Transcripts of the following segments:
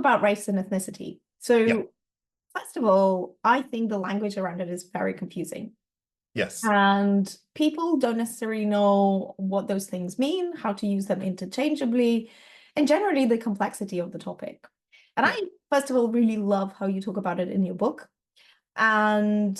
about race and ethnicity. So first of all, I think the language around it is very confusing. Yes. And people don't necessarily know what those things mean, how to use them interchangeably, and generally the complexity of the topic. And Yeah. I, first of all, really love how you talk about it in your book. And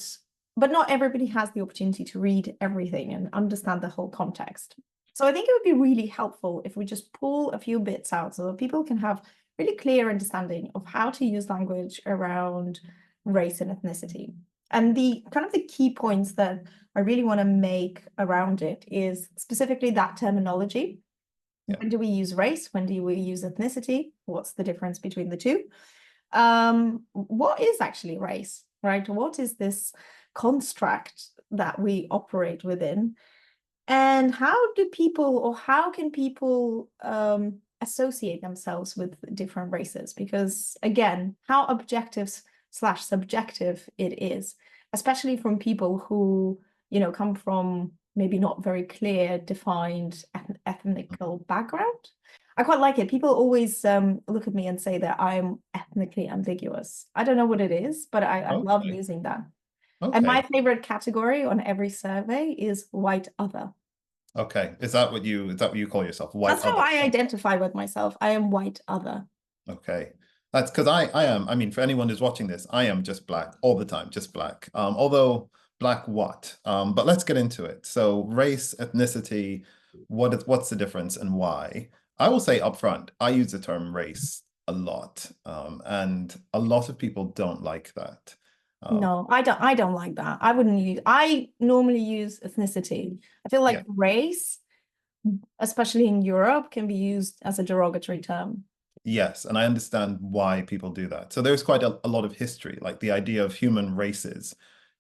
but not everybody has the opportunity to read everything and understand the whole context. So I think it would be really helpful if we just pull a few bits out so that people can have really clear understanding of how to use language around race and ethnicity. And the kind of the key points that I really want to make around it is specifically that terminology. Yeah. When do we use race? When do we use ethnicity? What's the difference between the two? What is actually race, right? What is this construct that we operate within? And how do people, or how can people associate themselves with different races? Because again, how objective slash subjective it is, especially from people who, come from maybe not very clear, defined ethnical background. I quite like it. People always look at me and say that I'm ethnically ambiguous. I don't know what it is, but I love Okay. using that. And my Okay. favorite category on every survey is white other. Okay. Is that what you call yourself? White That's how other. I identify with myself. I am white other. Okay. That's because I am, I mean, for anyone who's watching this, I am just black all the time, just black. Although black what? But let's get into it. So race, ethnicity, what's the difference and why? I will say upfront, I use the term race a lot. And a lot of people don't like that. Um, No, I don't like that. I normally use ethnicity. I feel like yeah. race, especially in Europe, can be used as a derogatory term. Yes, and I understand why people do that. So there's quite a lot of history, like the idea of human races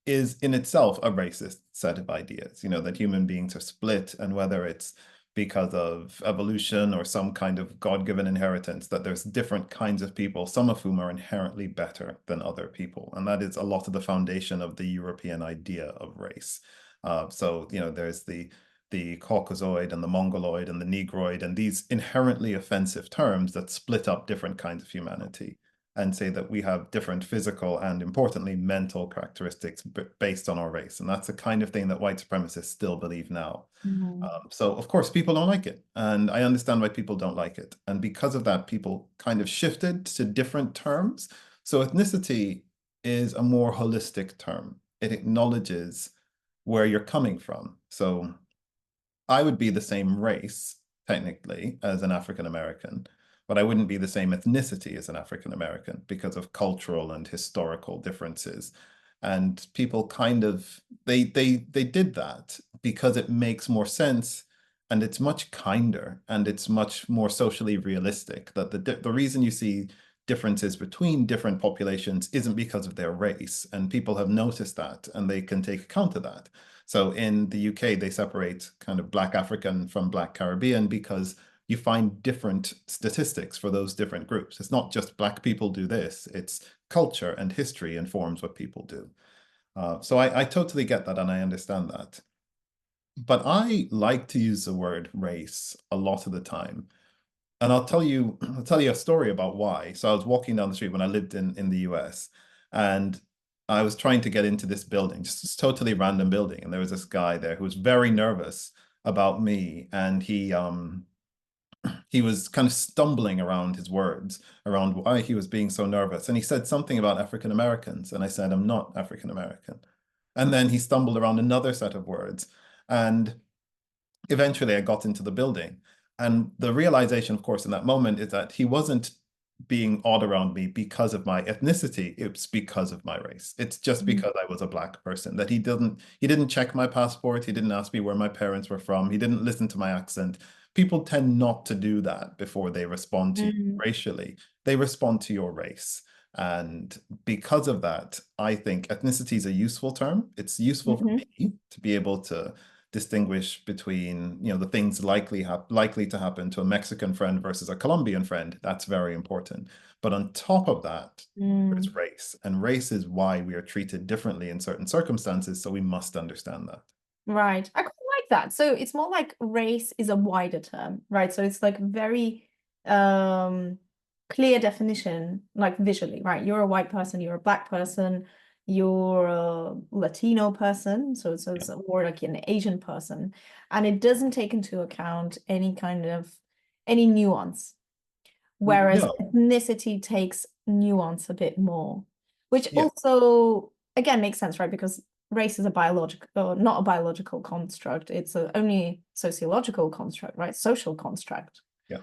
is in itself a racist set of ideas, that human beings are split, and whether it's because of evolution or some kind of God-given inheritance, that there's different kinds of people, some of whom are inherently better than other people. And that is a lot of the foundation of the European idea of race. So there's the Caucasoid and the Mongoloid and the Negroid, and these inherently offensive terms that split up different kinds of humanity and say that we have different physical and, importantly, mental characteristics based on our race. And that's the kind of thing that white supremacists still believe now. Mm. So, of course, people don't like it. And I understand why people don't like it. And because of that, people kind of shifted to different terms. So ethnicity is a more holistic term. It acknowledges where you're coming from. So I would be the same race, technically, as an African American, but I wouldn't be the same ethnicity as an African American because of cultural and historical differences. And people kind of they did that because it makes more sense and it's much kinder and it's much more socially realistic that the reason you see differences between different populations isn't because of their race, and people have noticed that and they can take account of that. So in the UK, they separate kind of Black African from Black Caribbean because you find different statistics for those different groups. It's not just Black people do this, it's culture and history informs what people do. So I totally get that and I understand that. But I like to use the word race a lot of the time. And I'll tell you a story about why. So I was walking down the street when I lived in the US, and I was trying to get into this building, just this totally random building. And there was this guy there who was very nervous about me, and he was kind of stumbling around his words, around why he was being so nervous. And he said something about African Americans, and I said, I'm not African American. And then he stumbled around another set of words. And eventually I got into the building. And the realization, of course, in that moment is that he wasn't being odd around me because of my ethnicity. It's because of my race. It's just Mm. because I was a Black person that he didn't check my passport. He didn't ask me where my parents were from. He didn't listen to my accent. People tend not to do that before they respond to you Mm. racially. They respond to your race. And because of that, I think ethnicity is a useful term. It's useful for Mhm. me to be able to distinguish between the things likely to happen to a Mexican friend versus a Colombian friend. That's very important. But on top of that, there's Mm. race, and race is why we are treated differently in certain circumstances. So we must understand that. Right. I quite like that. So it's more like race is a wider term, right? So it's like very um clear definition, like visually, right? You're a white person, you're a black person, you're a Latino person, so it's or like an Asian person, and it doesn't take into account any nuance. Whereas No. ethnicity takes nuance a bit more, which Yeah. also again makes sense, right? Because race is a biological, not a biological construct. It's only sociological construct, right? Social construct. Yeah.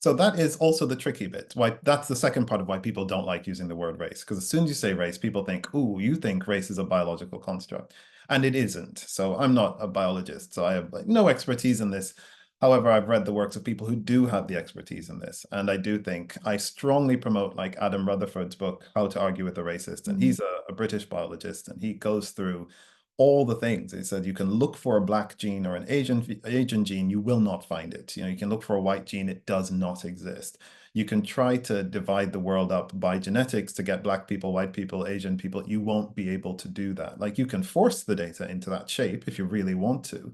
So that is also the tricky bit. Why that's the second part of why people don't like using the word race. Because as soon as you say race, people think, "Ooh, you think race is a biological construct," and it isn't. So I'm not a biologist, so I have like no expertise in this. However, I've read the works of people who do have the expertise in this, and I do think I strongly promote like Adam Rutherford's book, How to Argue with a Racist, and he's a British biologist, and he goes through all the things. He said you can look for a black gene or an Asian gene, you will not find it. You know, you can look for a white gene, it does not exist. You can try to divide the world up by genetics to get black people, white people, Asian people. You won't be able to do that. Like you can force the data into that shape if you really want to,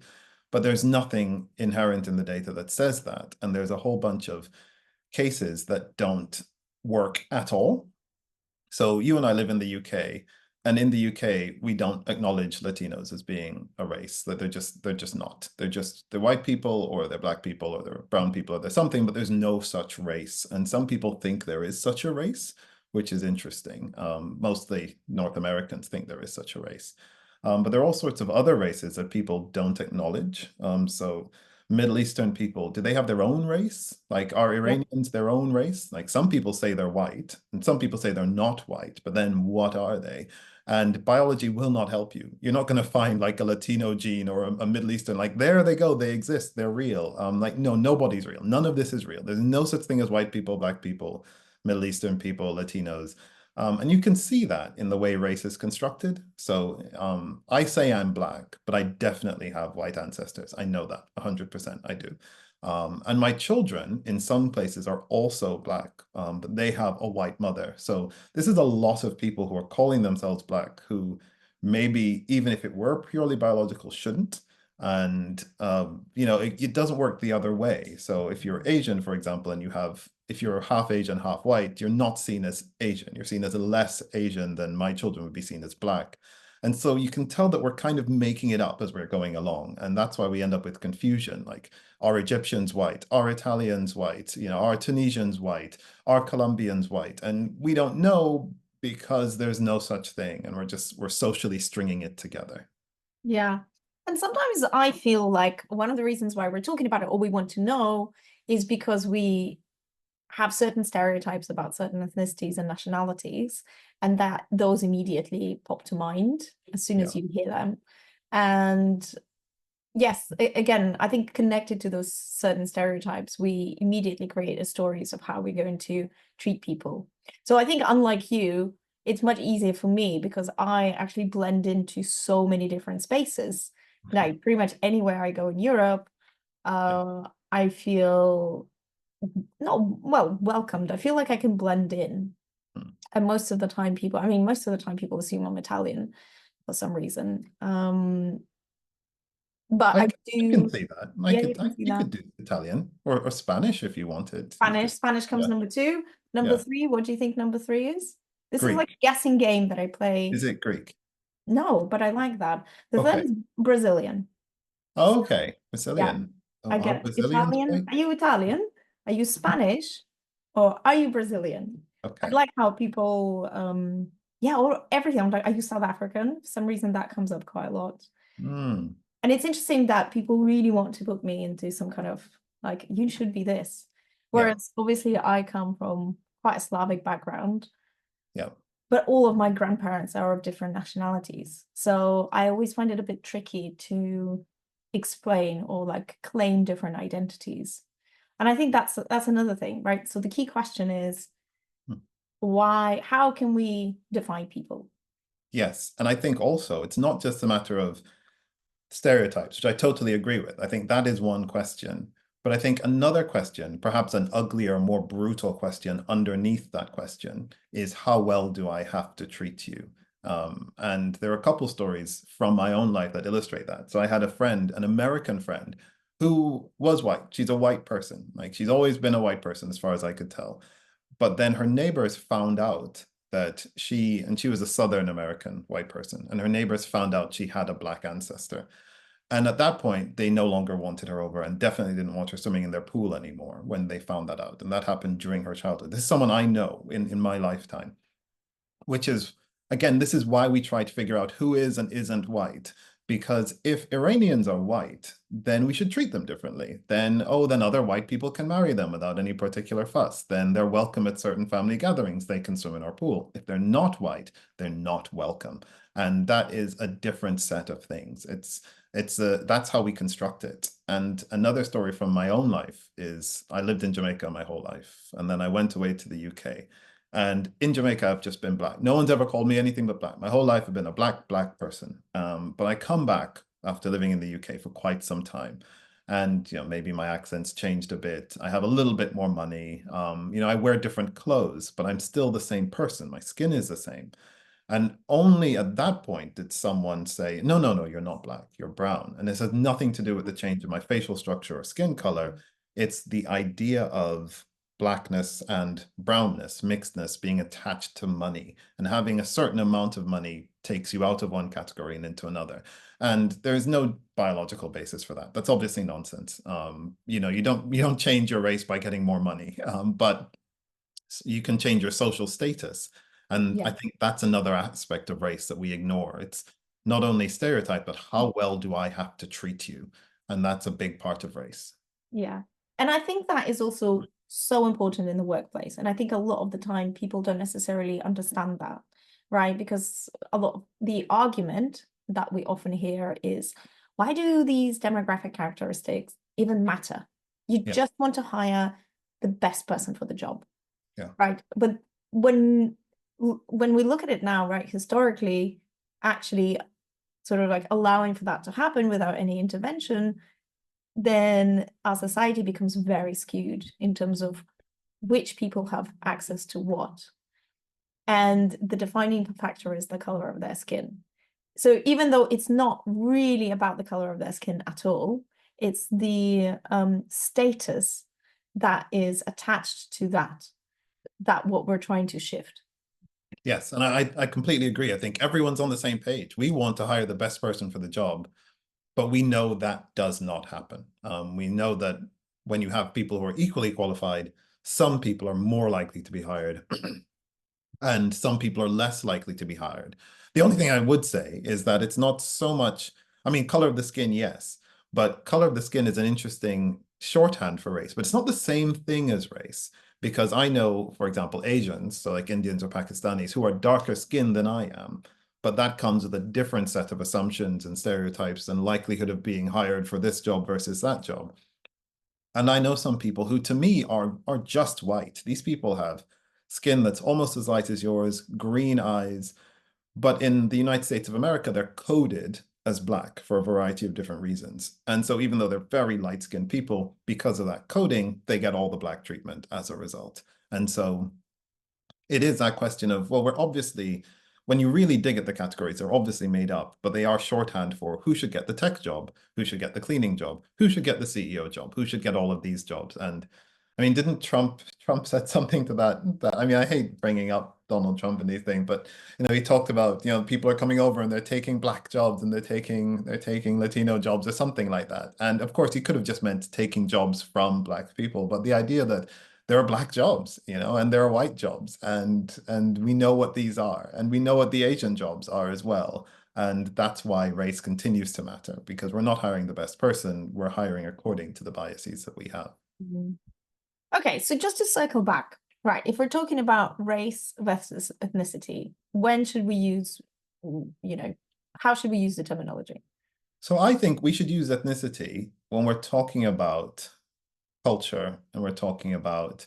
but there's nothing inherent in the data that says that. And there's a whole bunch of cases that don't work at all. So you and I live in the UK, and in the UK, we don't acknowledge Latinos as being a race. That they're just not. They're white people, or they're black people, or they're brown people, or they're something, but there's no such race. And some people think there is such a race, which is interesting. Mostly North Americans think there is such a race. But there are all sorts of other races that people don't acknowledge. So Middle Eastern people, do they have their own race? Like, are Iranians their own race? Like, some people say they're white, and some people say they're not white, but then what are they? And biology will not help you. You're not going to find like a Latino gene or a Middle Eastern, like, there they go, they exist, they're real. Like, no, nobody's real. None of this is real. There's no such thing as white people, black people, Middle Eastern people, Latinos. And you can see that in the way race is constructed. So I say I'm black, but I definitely have white ancestors. I know that 100%. I do. And my children in some places are also black, but they have a white mother. So this is a lot of people who are calling themselves black who maybe, even if it were purely biological, shouldn't. And you know, it doesn't work the other way. So if you're Asian, for example, and if you're half Asian, half white, you're not seen as Asian. You're seen as less Asian than my children would be seen as black. And so you can tell that we're kind of making it up as we're going along. And that's why we end up with confusion. Like, are Egyptians white? Are Italians white? You know, are Tunisians white? Are Colombians white? And we don't know because there's no such thing. And we're socially stringing it together. Yeah. And sometimes I feel like one of the reasons why we're talking about it or we want to know is because we have certain stereotypes about certain ethnicities and nationalities, and that those immediately pop to mind as soon as you hear them. And yes, again, I think connected to those certain stereotypes, we immediately create stories of how we're going to treat people. So I think, unlike you, it's much easier for me because I actually blend into so many different spaces. Like pretty much anywhere I go in Europe, I feel not well welcomed. I feel like I can blend in. Mm. And most of the time people assume I'm Italian for some reason. But I I can do, see that. yeah, you can see You that. could do Italian or Spanish if you wanted. You could, Spanish comes yeah, number two. Number yeah. three, what do you think number three is? This is like Greek. a guessing game that I play. Is it Greek? No, but I like that. The third Okay. is Brazilian. Oh, okay. Yeah, Brazilian. I Are get Brazilians Italian. white? Are you Italian? Are you Spanish? Or are you Brazilian? I Okay. like how people, yeah, or everything. I'm like, are you South African? For some reason that comes up quite a lot. Mm, And it's interesting that people really want to put me into some kind of like, you should be this. yeah. Whereas obviously I come from quite a Slavic background, Yeah. but all of my grandparents are of different nationalities. So I always find it a bit tricky to explain or like claim different identities. And I think that's another thing, right? So the key question is Mm. how can we define people? Yes. And I think also it's not just a matter of stereotypes, which I totally agree with. I think that is one question. But I think another question, perhaps an uglier, more brutal question underneath that question, is how well do I have to treat you? And there are a couple stories from my own life that illustrate that. So I had a friend, an American friend, who was white. She's a white person. Like, she's always been a white person as far as I could tell. But then her neighbors found out that she was a Southern American white person, and her neighbors found out she had a Black ancestor. And at that point, they no longer wanted her over and definitely didn't want her swimming in their pool anymore when they found that out. And that happened during her childhood. This is someone I know in my lifetime, which is, again, this is why we try to figure out who is and isn't white. Because if Iranians are white, then we should treat them differently. Then, oh, then other white people can marry them without any particular fuss. Then they're welcome at certain family gatherings. They can swim in our pool. If they're not white, they're not welcome. And that is a different set of things. That's how we construct it. And another story from my own life is I lived in Jamaica my whole life. And then I went away to the UK. And in Jamaica, I've just been Black. No one's ever called me anything but Black. My whole life I've been a Black person. But I come back after living in the UK for quite some time. And, maybe my accent's changed a bit. I have a little bit more money. I wear different clothes, but I'm still the same person. My skin is the same. And only at that point did someone say, no, no, no, you're not Black, you're brown. And this has nothing to do with the change in my facial structure or skin color. It's the idea of Blackness and brownness, mixedness being attached to money, and having a certain amount of money takes you out of one category and into another. And there's no biological basis for that. That's obviously nonsense. You don't change your race by getting more money, but you can change your social status. And I think that's another aspect of race that we ignore. It's not only stereotype, but how well do I have to treat you? And that's a big part of race. Yeah. And I think that is also so important in the workplace. And I think a lot of the time people don't necessarily understand that, right? Because a lot of the argument that we often hear is, why do these demographic characteristics even matter? You just want to hire the best person for the job. Yeah. Right. But when we look at it now, right, historically, actually sort of like allowing for that to happen without any intervention, then our society becomes very skewed in terms of which people have access to what. And the defining factor is the color of their skin. So even though it's not really about the color of their skin at all, it's the status that is attached to that what we're trying to shift. Yes, and I completely agree. I think everyone's on the same page. We want to hire the best person for the job, but we know that does not happen. We know that when you have people who are equally qualified, some people are more likely to be hired and some people are less likely to be hired. The only thing I would say is that it's not so much, color of the skin, yes, but color of the skin is an interesting shorthand for race, but it's not the same thing as race. Because I know, for example, Asians, so like Indians or Pakistanis, who are darker skinned than I am, but that comes with a different set of assumptions and stereotypes and likelihood of being hired for this job versus that job. And I know some people who, to me, are just white. These people have skin that's almost as light as yours, green eyes, but in the United States of America, they're coded as Black for a variety of different reasons. And so even though they're very light-skinned people, because of that coding, they get all the Black treatment as a result. And so it is that question of, well, we're obviously, when you really dig at the categories, they're obviously made up, but they are shorthand for who should get the tech job, who should get the cleaning job, who should get the CEO job, who should get all of these jobs. And didn't Trump said something to that I hate bringing up Donald Trump and these things, but he talked about, people are coming over and they're taking Black jobs and they're taking Latino jobs or something like that. And of course, he could have just meant taking jobs from Black people, but the idea that there are Black jobs, and there are white jobs, and we know what these are, and we know what the Asian jobs are as well. And that's why race continues to matter, because we're not hiring the best person, we're hiring according to the biases that we have. Mm-hmm. Okay, so just to circle back, right, if we're talking about race versus ethnicity, when should we use, how should we use the terminology? So I think we should use ethnicity when we're talking about culture and we're talking about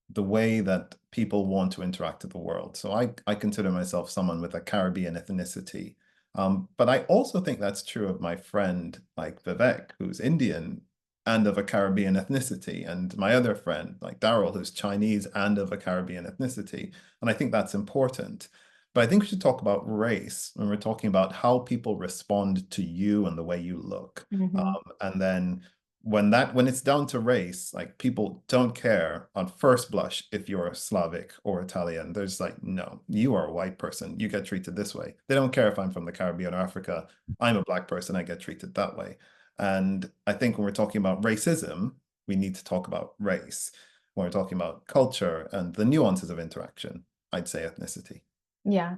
the way that people want to interact with the world. So I consider myself someone with a Caribbean ethnicity. But I also think that's true of my friend like Vivek, who's Indian and of a Caribbean ethnicity, and my other friend like Daryl, who's Chinese and of a Caribbean ethnicity. And I think that's important. But I think we should talk about race when we're talking about how people respond to you and the way you look. Mm-hmm. And then when it's down to race, like people don't care on first blush if you're Slavic or Italian. There's like, no, you are a white person. You get treated this way. They don't care if I'm from the Caribbean or Africa. I'm a black person. I get treated that way. And I think when we're talking about racism, we need to talk about race. When we're talking about culture and the nuances of interaction, I'd say ethnicity. Yeah.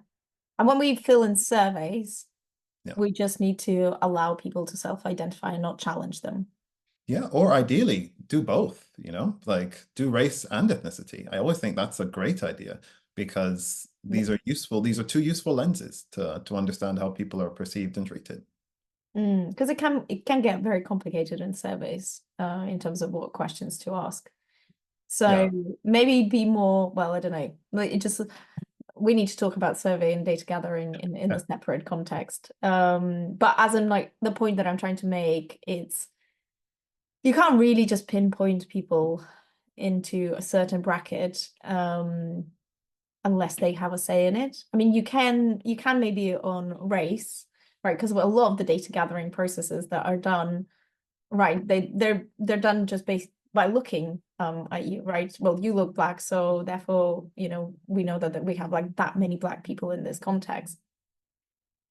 And when we fill in surveys, Yeah. we just need to allow people to self-identify and not challenge them. Yeah, or ideally do both, like do race and ethnicity. I always think that's a great idea because these are useful. These are two useful lenses to understand how people are perceived and treated. Because it can get very complicated in surveys in terms of what questions to ask. So Yeah. maybe be more, well, I don't know. We need to talk about survey and data gathering in a separate context. But as in like the point that I'm trying to make, it's you can't really just pinpoint people into a certain bracket unless they have a say in it. I mean, you can maybe on race, right? Because a lot of the data gathering processes that are done, right, they're done just based by looking at you, right? Well, you look black, so therefore, we know that we have like that many black people in this context.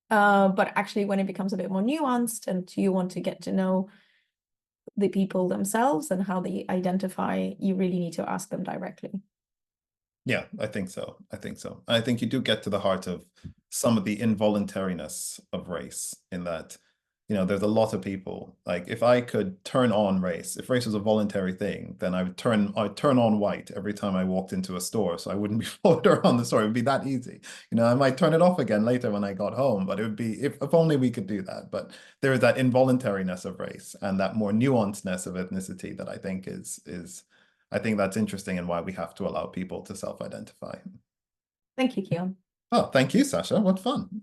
But actually, when it becomes a bit more nuanced and you want to get to know the people themselves and how they identify, you really need to ask them directly. Yeah, I think so. I think so. I think you do get to the heart of some of the involuntariness of race in that, there's a lot of people. Like if I could turn on race, if race was a voluntary thing, then I'd turn on white every time I walked into a store. So I wouldn't be followed around the store. It'd be that easy. I might turn it off again later when I got home, but it would be if only we could do that. But there is that involuntariness of race and that more nuancedness of ethnicity that I think I think that's interesting and why we have to allow people to self-identify. Thank you, Keon. Oh, thank you, Sasha. What fun.